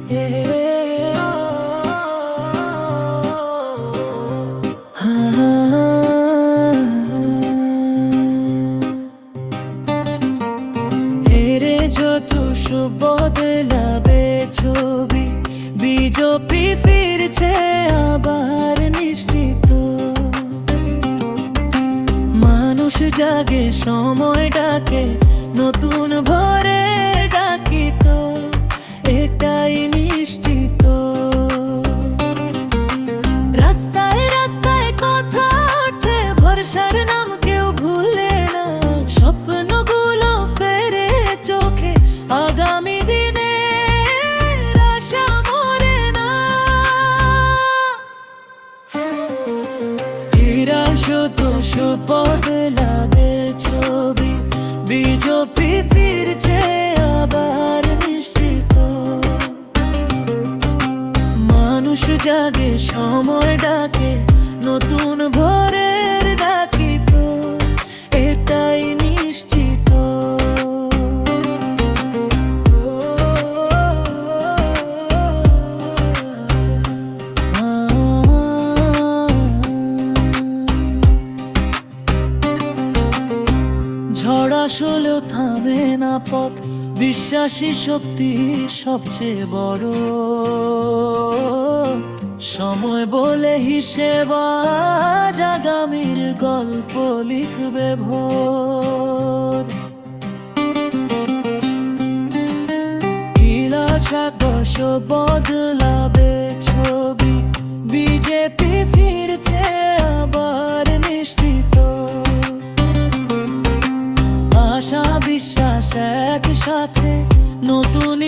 এরে যত বদলাবে ছবি, বিজেপি ফিরছে আবার নিশ্চিত। মানুষ জাগে, সময় ডাকে, নতুন ভরে ডাকিত, এটাই নিশ্চিত। রাস্তায় রাস্তায় কথা ওঠে, ভরসার নাম কেউ ভুলে না। স্বপ্নগুলো ফেরে চোখে, আগামী দিনে আশা মরে না। এরা শুধু বদলাবে ছবি, বিজেপি ফিরছে আবার নিশ্চিত। মানুষ জাগে, সময় ডাকে, নতুন ভোরের ডাকিত, এটাই নিশ্চিত। ঝড় আসলেও থামে না পথ, বিশ্বাসী শক্তি সবচেয়ে বড়। সময় বলে হিসেব, আজ আগামীর গল্প লিখবে ভোর। কিলা সাকশ বদলাবে ছবি, বিজেপি ফিরছে আবার নিশ্চিত। আশা বিশ্বাস একসাথে, নতুন